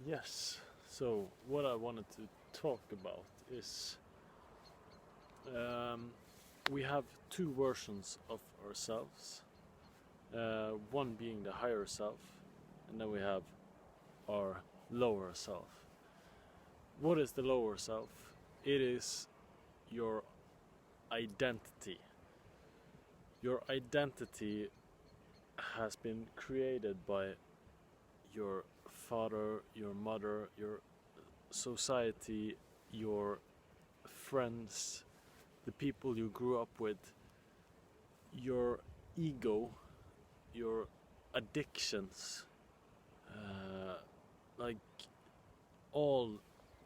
Yes, so what I wanted to talk about is um, we have two versions of ourselves, one being the higher self, and then we have our lower self. What is the lower self? It is your identity. Your identity has been created by your father, your mother, your society, your friends, the people you grew up with, your ego, your addictions, uh, like all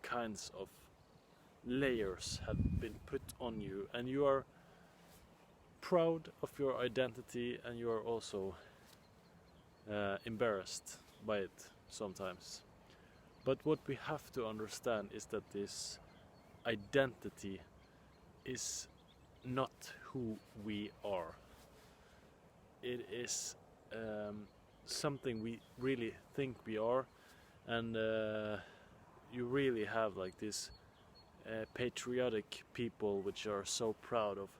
kinds of layers have been put on you, and you are proud of your identity, and you are also embarrassed by it sometimes. But what we have to understand is that this identity is not who we are. It is something we really think we are, and you really have like this patriotic people which are so proud of.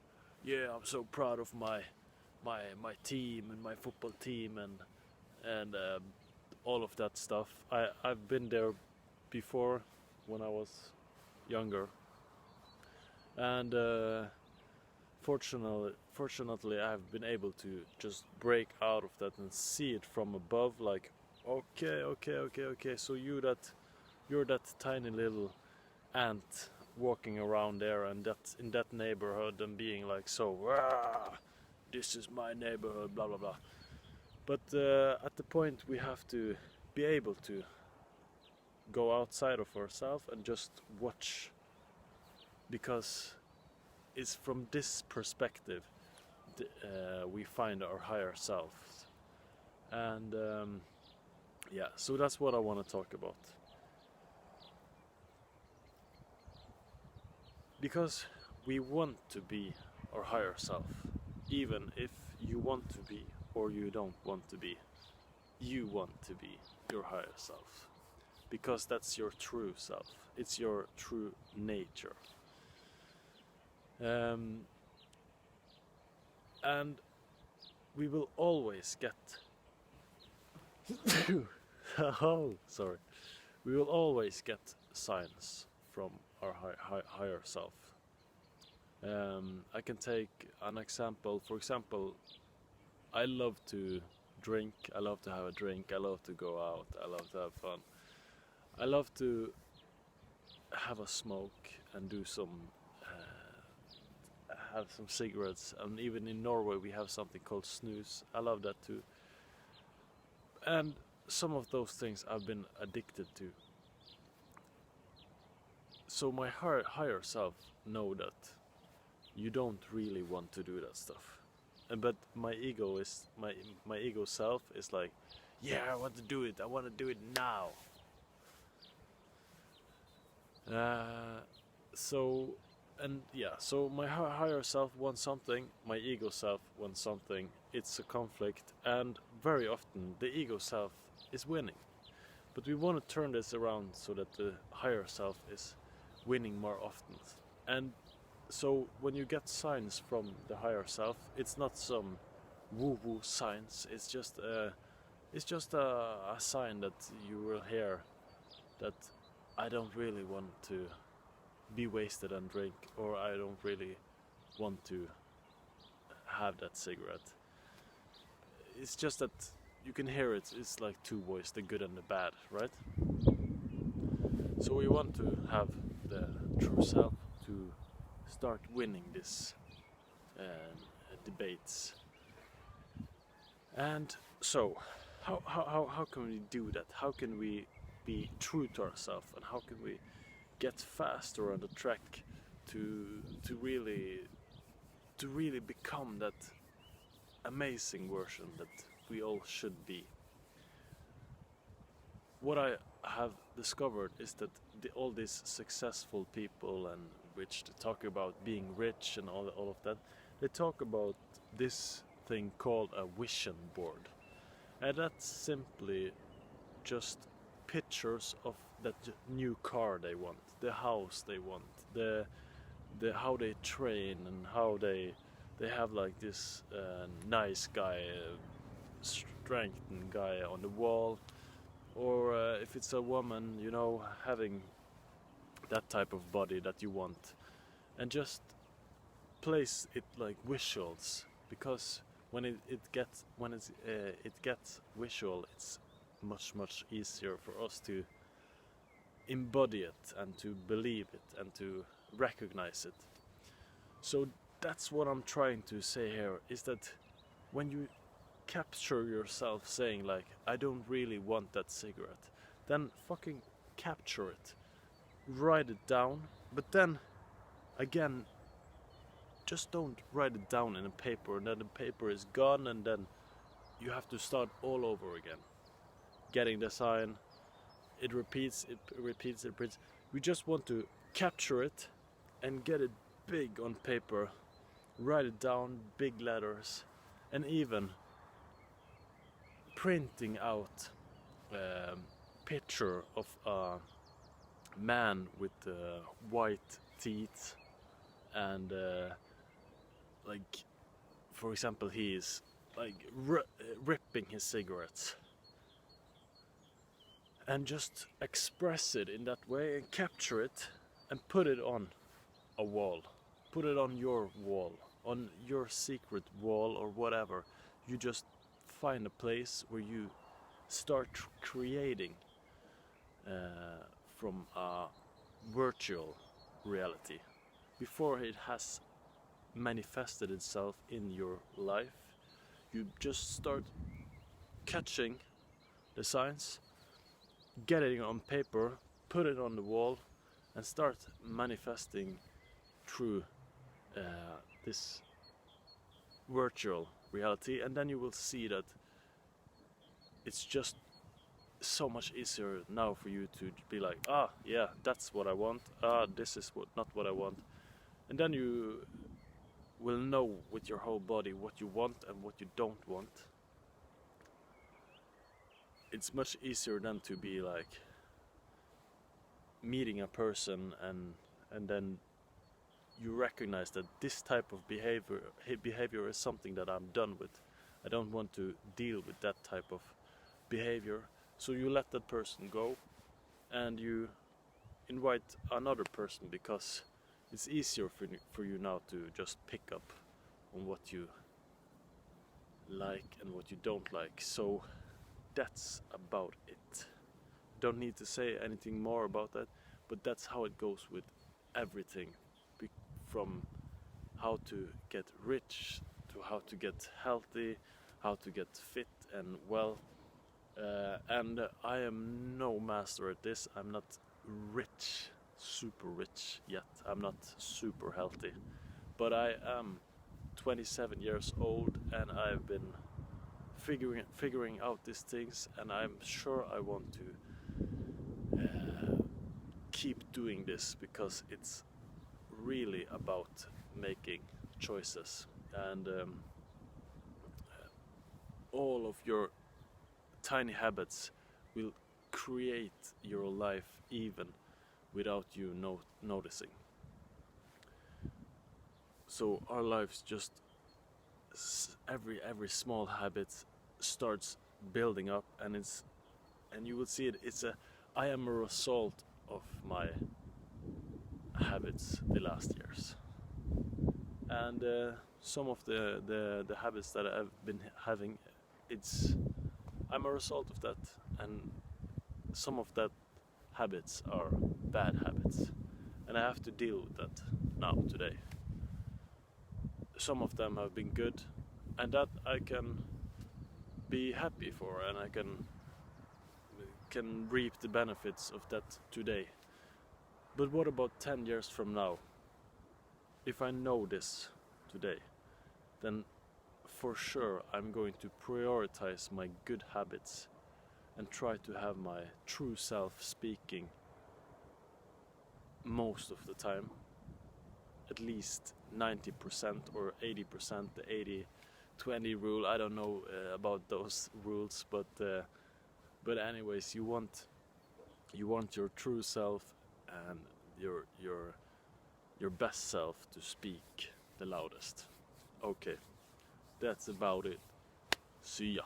Yeah, I'm so proud of my team and my football team and all of that stuff. I've been there before when I was younger, and fortunately I've been able to just break out of that and see it from above, like okay, so you're that tiny little ant walking around there and that in that neighborhood and being like, so this is my neighborhood, blah blah blah. But at the point we have to be able to go outside of ourselves and just watch, because it's from this perspective we find our higher selves. And yeah, so that's what I want to talk about. Because we want to be our higher self, even if you want to be or you don't want to be. You want to be your higher self, because that's your true self. It's your true nature. And we will always get oh, sorry. We will always get signs from our higher self. I can take an example. For example, I love to drink. I love to have a drink. I love to go out. I love to have fun. I love to have a smoke and do some have some cigarettes, and even in Norway we have something called snus. I love that too. And some of those things I've been addicted to. So my higher self know that you don't really want to do that stuff. But my ego is my ego self is like, yeah, I want to do it. I want to do it now. So and yeah, so my higher self wants something, my ego self wants something. It's a conflict, and very often the ego self is winning. But we want to turn this around so that the higher self is winning more often. And so when you get signs from the higher self, it's not some woo-woo signs. It's just a sign that you will hear that I don't really want to be wasted and drink, or I don't really want to have that cigarette. It's just that you can hear it. It's like two voices, the good and the bad, right? So we want to have the true self to start winning this debates. And so, how can we do that? How can we be true to ourselves, and how can we get faster on the track to really become that amazing version that we all should be? What I have discovered is that all these successful people, and which talk about being rich and all of that, they talk about this thing called a vision board. And that's simply just pictures of that new car they want, the house they want, the how they train, and how they have like this nice guy, strengthened guy on the wall, or if it's a woman, you know, having that type of body that you want, and just place it like visuals, because when it gets visual, it's much easier for us to embody it and to believe it and to recognize it. So that's what I'm trying to say here, is that when you capture yourself saying like, I don't really want that cigarette, then fucking capture it, write it down, but then again, just don't write it down in a paper and then the paper is gone, and then you have to start all over again, getting the sign. It repeats. We just want to capture it and get it big on paper, write it down, big letters, and even printing out a picture of a man with white teeth, and like, for example, he is like ripping his cigarettes, and just express it in that way and capture it and put it on a wall, put it on your wall, on your secret wall or whatever. You just find a place where you start creating from a virtual reality before it has manifested itself in your life. You just start catching the signs, get it on paper, put it on the wall, and start manifesting through this virtual reality. And then you will see that it's just so much easier now for you to be like, ah, yeah, that's what I want, this is not what I want. And then you will know with your whole body what you want and what you don't want. It's much easier than to be like meeting a person and then you recognize that this type of behavior is something that I'm done with. I don't want to deal with that type of behavior. So you let that person go and you invite another person, because it's easier for you now to just pick up on what you like and what you don't like. So that's about it. Don't need to say anything more about that, but that's how it goes with everything, from how to get rich to how to get healthy, how to get fit and well. And I am no master at this. I'm not rich, super rich yet. I'm not super healthy, but I am 27 years old and I've been figuring out these things, and I'm sure I want to keep doing this, because it's really about making choices, and all of your tiny habits will create your life even without you noticing. So our lives just every small habit starts building up, and you will see it. I am a result of my habits the last years, and some of the habits that I've been having, I'm a result of that, and some of that habits are bad habits, and I have to deal with that now today. Some of them have been good, and that I can be happy for, and I can reap the benefits of that today. But what about 10 years from now? If I know this today, then for sure I'm going to prioritize my good habits and try to have my true self speaking most of the time, at least 90% or 80%, the 80-20 rule. I don't know about those rules, but anyways, you want You want your true self and your best self to speak the loudest. Okay, that's about it. See ya.